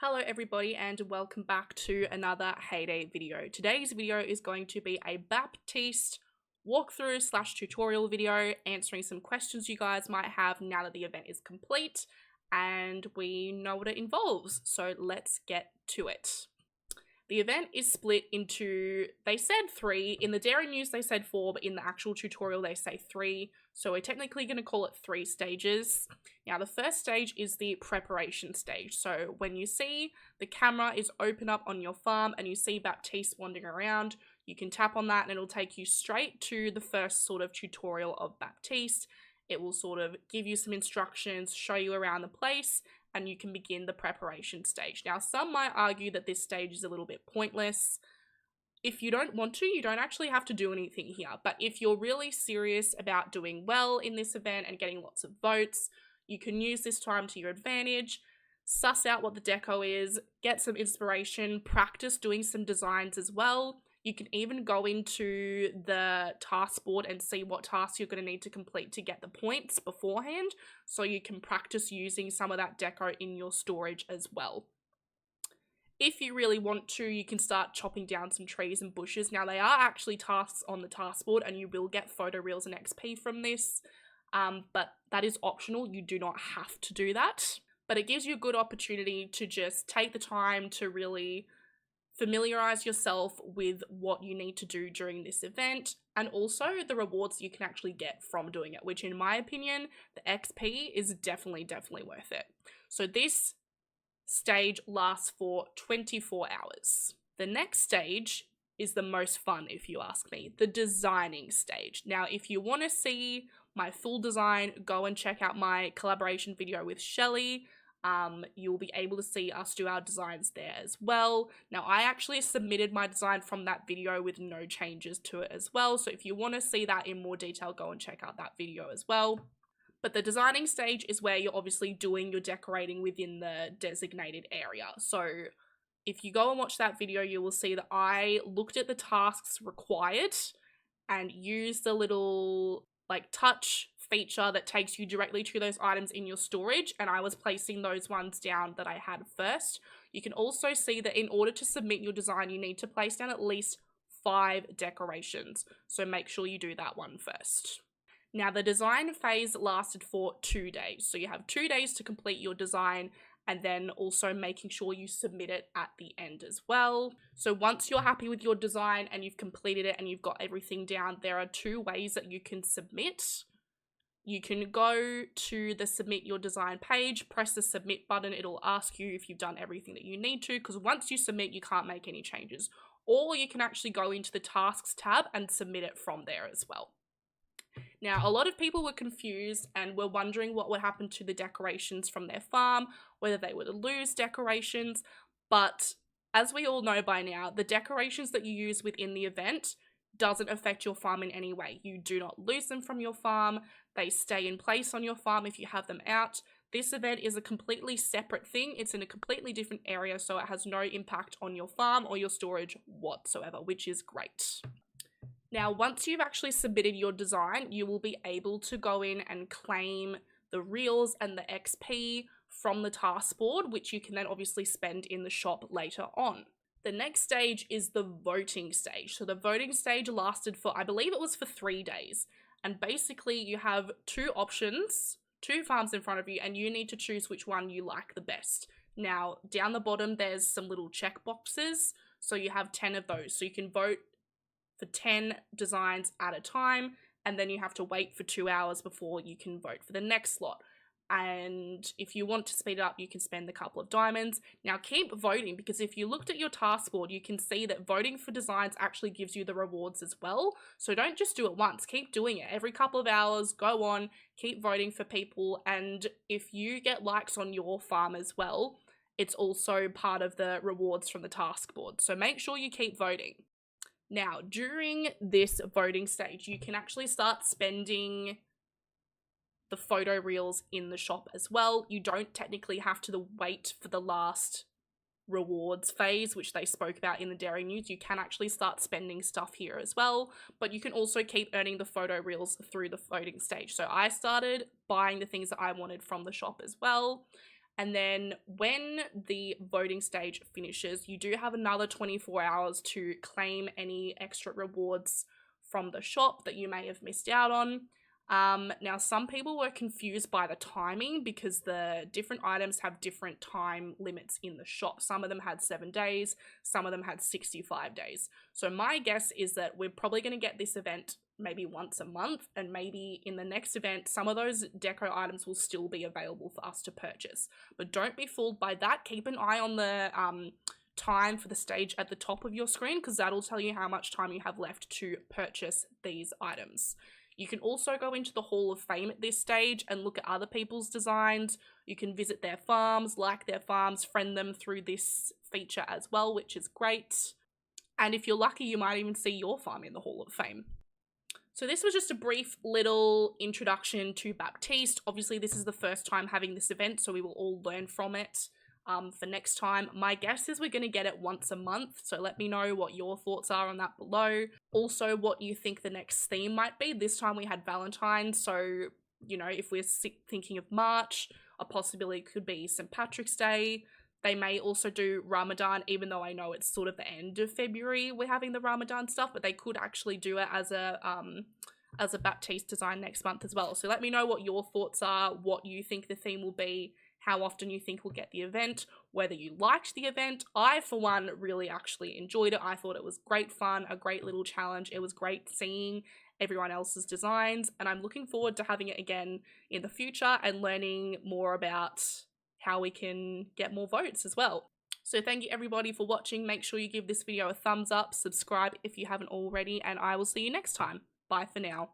Hello everybody and welcome back to another Heyday video. Today's video is going to be a Baptiste walkthrough / tutorial video answering some questions you guys might have now that the event is complete and we know what it involves. So let's get to it. The event is split into, they said 3, in the Dairy News they said 4, but in the actual tutorial they say 3, so we're technically going to call it 3 stages. Now the first stage is the preparation stage, so when you see the camera is open up on your farm and you see Baptiste wandering around, you can tap on that and it'll take you straight to the first sort of tutorial of Baptiste. It will sort of give you some instructions, show you around the place, and you can begin the preparation stage. Now, some might argue that this stage is a little bit pointless. If you don't want to, you don't actually have to do anything here. But if you're really serious about doing well in this event and getting lots of votes, you can use this time to your advantage, suss out what the deco is, get some inspiration, practice doing some designs as well. You can even go into the task board and see what tasks you're going to need to complete to get the points beforehand, so you can practice using some of that deco in your storage as well. If you really want to, you can start chopping down some trees and bushes. Now, they are actually tasks on the task board and you will get photo reels and XP from this, but that is optional. You do not have to do that. But it gives you a good opportunity to just take the time to really familiarize yourself with what you need to do during this event, and also the rewards you can actually get from doing it, which in my opinion, the XP is definitely worth it. So this stage lasts for 24 hours. The next stage is the most fun, if you ask me, the designing stage. Now, if you want to see my full design, go and check out my collaboration video with Shelly. You'll be able to see us do our designs there as well. Now, I actually submitted my design from that video with no changes to it as well, so if you want to see that in more detail, go and check out that video as well. But the designing stage is where you're obviously doing your decorating within the designated area. So if you go and watch that video, you will see that I looked at the tasks required and used the little touch feature that takes you directly to those items in your storage, and I was placing those ones down that I had first. You can also see that in order to submit your design, you need to place down at least 5 decorations, so make sure you do that one first. Now, the design phase lasted for 2 days, so you have 2 days to complete your design, and then also making sure you submit it at the end as well. So once you're happy with your design and you've completed it and you've got everything down, there are 2 ways that you can submit. You can go to the submit your design page, press the submit button, it'll ask you if you've done everything that you need to, because once you submit, you can't make any changes. Or you can actually go into the tasks tab and submit it from there as well. Now, a lot of people were confused and were wondering what would happen to the decorations from their farm, whether they would lose decorations, but as we all know by now, the decorations that you use within the event doesn't affect your farm in any way. You do not lose them from your farm. They stay in place on your farm if you have them out. This event is a completely separate thing. It's in a completely different area, so it has no impact on your farm or your storage whatsoever, which is great. Now, once you've actually submitted your design, you will be able to go in and claim the reels and the XP from the task board, which you can then obviously spend in the shop later on. The next stage is the voting stage. So the voting stage lasted for, I believe it was for 3 days. And basically you have 2 options, 2 farms in front of you, and you need to choose which one you like the best. Now, down the bottom, there's some little check boxes. So you have 10 of those. So you can vote for 10 designs at a time, and then you have to wait for 2 hours before you can vote for the next slot. And if you want to speed it up, you can spend a couple of diamonds. Now, keep voting, because if you looked at your task board, you can see that voting for designs actually gives you the rewards as well. So don't just do it once, keep doing it. Every couple of hours, go on, keep voting for people. And if you get likes on your farm as well, it's also part of the rewards from the task board. So make sure you keep voting. Now, during this voting stage, you can actually start spending the photo reels in the shop as well. You don't technically have to wait for the last rewards phase, which they spoke about in the Dairy News. You can actually start spending stuff here as well, but you can also keep earning the photo reels through the voting stage. So I started buying the things that I wanted from the shop as well, And then when the voting stage finishes, you do have another 24 hours to claim any extra rewards from the shop that you may have missed out on. Now, some people were confused by the timing because the different items have different time limits in the shop. Some of them had 7 days, some of them had 65 days. So my guess is that we're probably going to get this event maybe once a month, and maybe in the next event, some of those deco items will still be available for us to purchase. But don't be fooled by that. Keep an eye on the time for the stage at the top of your screen, because that'll tell you how much time you have left to purchase these items. You can also go into the Hall of Fame at this stage and look at other people's designs. You can visit their farms, like their farms, friend them through this feature as well, which is great. And if you're lucky, you might even see your farm in the Hall of Fame. So this was just a brief little introduction to Baptiste. Obviously, this is the first time having this event, so we will all learn from it for next time. My guess is we're going to get it once a month, so let me know what your thoughts are on that below. Also, what you think the next theme might be. This time we had Valentine's, so, you know, if we're thinking of March, a possibility could be St. Patrick's Day. They may also do Ramadan, even though I know it's sort of the end of February we're having the Ramadan stuff, but they could actually do it as a Baptiste design next month as well. So let me know what your thoughts are, what you think the theme will be, how often you think we'll get the event, whether you liked the event. I, for one, really actually enjoyed it. I thought it was great fun, a great little challenge. It was great seeing everyone else's designs, and I'm looking forward to having it again in the future and learning more about how we can get more votes as well. So thank you everybody for watching. Make sure you give this video a thumbs up, subscribe if you haven't already, and I will see you next time. Bye for now.